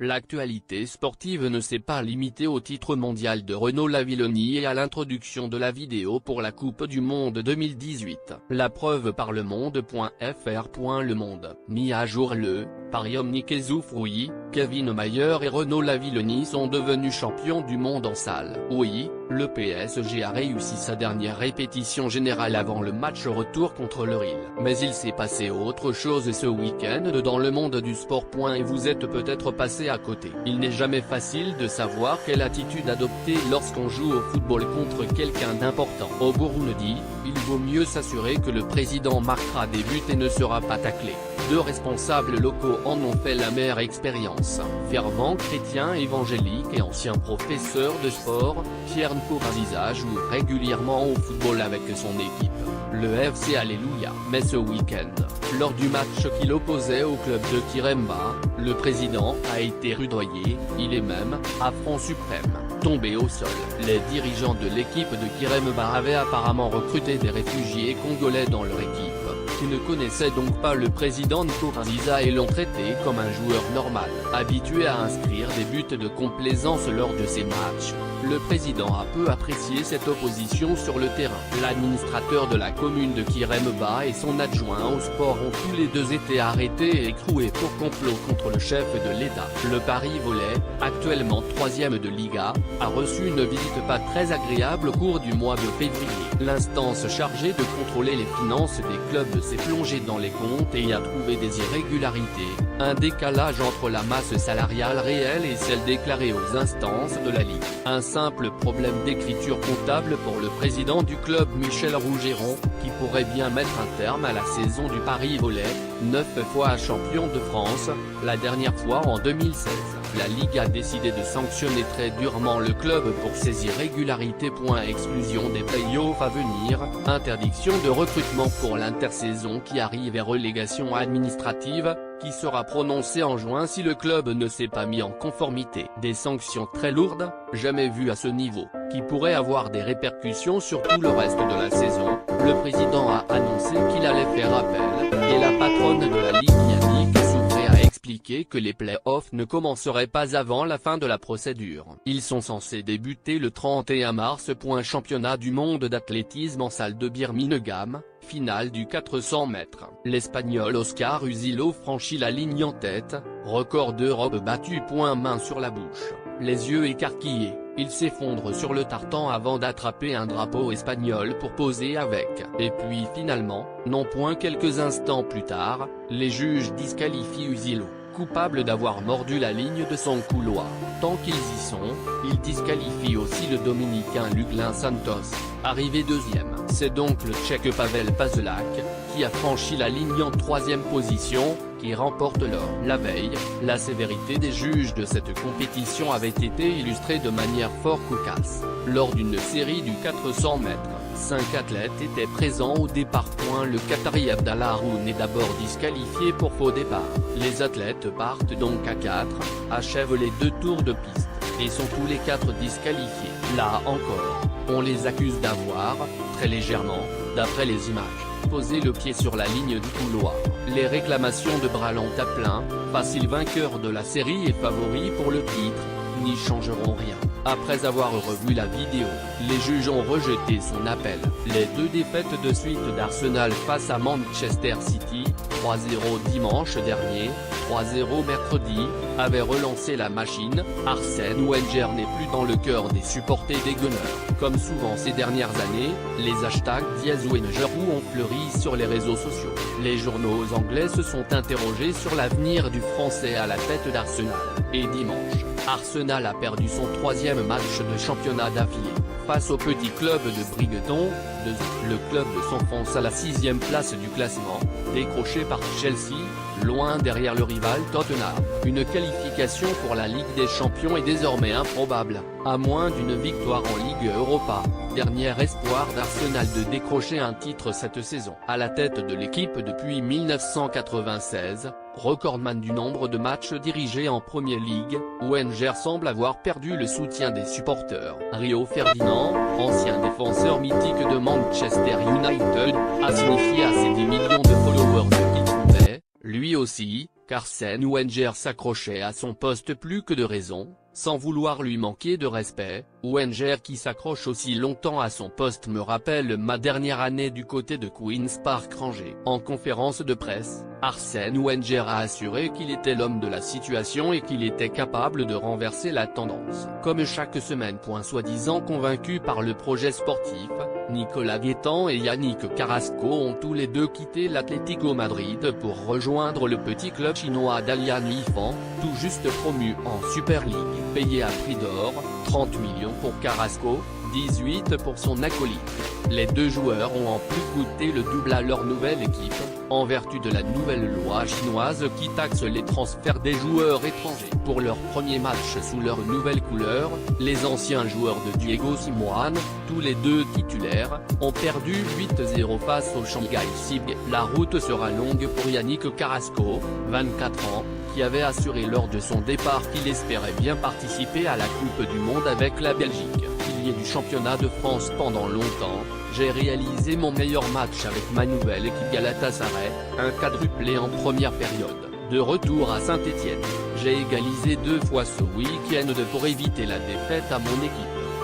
L'actualité sportive ne s'est pas limitée au titre mondial de Renaud Lavillenie et à l'introduction de la vidéo pour la Coupe du Monde 2018. La preuve par Le Monde.fr. Le Monde, mis à jour le, par Yomnik Ezufroui, Kevin Mayer et Renaud Lavillenie sont devenus champions du monde en salle. Oui, le PSG a réussi sa dernière répétition générale avant le match retour contre le Lille. Mais il s'est passé autre chose ce week-end dans le monde du sport. Et vous êtes peut-être passé à côté. Il n'est jamais facile de savoir quelle attitude adopter lorsqu'on joue au football contre quelqu'un d'important. Au Burundi, il vaut mieux s'assurer que le président marquera des buts et ne sera pas taclé. Deux responsables locaux en ont fait l'amère expérience. Fervent chrétien évangélique et ancien professeur de sport, Pierre Nkurunziza joue régulièrement au football avec son équipe, le FC Alléluia. Mais ce week-end, lors du match qui l'opposait au club de Kiremba, le président a été rudoyé, il est même, à front suprême, tombé au sol. Les dirigeants de l'équipe de Kiremba avaient apparemment recruté des réfugiés congolais dans leur équipe, qui ne connaissaient donc pas le président Nkurunziza et l'ont traité comme un joueur normal, habitué à inscrire des buts de complaisance lors de ses matchs. Le président a peu apprécié cette opposition sur le terrain. L'administrateur de la commune de Kiremba et son adjoint au sport ont tous les deux été arrêtés et écroués pour complot contre le chef de l'État. Le Paris Volley, actuellement 3e de Liga, a reçu une visite pas très agréable au cours du mois de février. L'instance chargée de contrôler les finances des clubs s'est plongée dans les comptes et y a trouvé des irrégularités, un décalage entre la masse salariale réelle et celle déclarée aux instances de la Ligue. Un simple problème d'écriture comptable pour le président du club Michel Rougeron, qui pourrait bien mettre un terme à la saison du Paris Volley, 9 fois champion de France, la dernière fois en 2016. La Ligue a décidé de sanctionner très durement le club pour ses irrégularités. Exclusion des play-offs à venir, interdiction de recrutement pour l'intersaison qui arrive et relégation administrative, qui sera prononcée en juin si le club ne s'est pas mis en conformité. Des sanctions très lourdes, jamais vues à ce niveau, qui pourraient avoir des répercussions sur tout le reste de la saison. Le président a annoncé qu'il allait faire appel, et la patronne de la Ligue Yannick Soufré a expliqué que les play-offs ne commenceraient pas avant la fin de la procédure. Ils sont censés débuter le 31 mars. Championnat du monde d'athlétisme en salle de Birmingham, finale du 400 mètres. L'Espagnol Oscar Uzilo franchit la ligne en tête, record d'Europe battu. Main sur la bouche, les yeux écarquillés, il s'effondre sur le tartan avant d'attraper un drapeau espagnol pour poser avec. Et puis finalement, non point quelques instants plus tard, les juges disqualifient Uzilo, coupable d'avoir mordu la ligne de son couloir. Tant qu'ils y sont, ils disqualifient aussi le Dominicain Luglin Santos, arrivé deuxième. C'est donc le Tchèque Pavel Pazelak, qui a franchi la ligne en 3e position, qui remporte l'or. La veille, la sévérité des juges de cette compétition avait été illustrée de manière fort cocasse. Lors d'une série du 400 mètres, 5 athlètes étaient présents au départ. Le Qatari Abdallah Haroun est d'abord disqualifié pour faux départ. Les athlètes partent donc à 4, achèvent les 2 tours de piste, et sont tous les 4 disqualifiés. Là encore, on les accuse d'avoir, très légèrement, d'après les images, posé le pied sur la ligne du couloir. Les réclamations de Bralon à plein, facile vainqueur de la série et favori pour le titre, n'y changeront rien. Après avoir revu la vidéo, les juges ont rejeté son appel. Les 2 défaites de suite d'Arsenal face à Manchester City, 3-0 dimanche dernier, 3-0 mercredi, avaient relancé la machine. Arsène Wenger n'est plus dans le cœur des supporters des Gunners. Comme souvent ces dernières années, les hashtags #Wenger ont fleuri sur les réseaux sociaux. Les journaux anglais se sont interrogés sur l'avenir du Français à la tête d'Arsenal. Et dimanche, Arsenal a perdu son 3e match de championnat d'affilée, face au petit club de Brighton. Le club s'enfonce à la 6e place du classement, décroché par Chelsea, loin derrière le rival Tottenham. Une qualification pour la Ligue des Champions est désormais improbable, à moins d'une victoire en Ligue Europa, dernier espoir d'Arsenal de décrocher un titre cette saison. À la tête de l'équipe depuis 1996, recordman du nombre de matchs dirigés en Premier League, Wenger semble avoir perdu le soutien des supporters. Rio Ferdinand, ancien défenseur mythique de Manchester United, a signifié à ses 10 millions de followers qu'il trouvait, lui aussi, qu'Arsène Wenger s'accrochait à son poste plus que de raison, sans vouloir lui manquer de respect. Wenger qui s'accroche aussi longtemps à son poste me rappelle ma dernière année du côté de Queen's Park Rangers. En conférence de presse, Arsène Wenger a assuré qu'il était l'homme de la situation et qu'il était capable de renverser la tendance. Comme chaque semaine. Soi-disant convaincus par le projet sportif, Nicolas Guétan et Yannick Carrasco ont tous les deux quitté l'Atlético Madrid pour rejoindre le petit club chinois d'Alian Yifan, tout juste promu en Super League. Payé à prix d'or, 30 millions pour Carrasco, 18 pour son acolyte. Les deux joueurs ont en plus coûté le double à leur nouvelle équipe, en vertu de la nouvelle loi chinoise qui taxe les transferts des joueurs étrangers. Pour leur premier match sous leur nouvelle couleur, les anciens joueurs de Diego Simeone, tous les deux titulaires, ont perdu 8-0 face au Shanghai SIG. La route sera longue pour Yannick Carrasco, 24 ans, qui avait assuré lors de son départ qu'il espérait bien participer à la Coupe du Monde avec la Belgique. Pilier du championnat de France pendant longtemps, j'ai réalisé mon meilleur match avec ma nouvelle équipe Galatasaray, un quadruplé en première période. De retour à Saint-Étienne, j'ai égalisé 2 fois ce week-end pour éviter la défaite à mon équipe.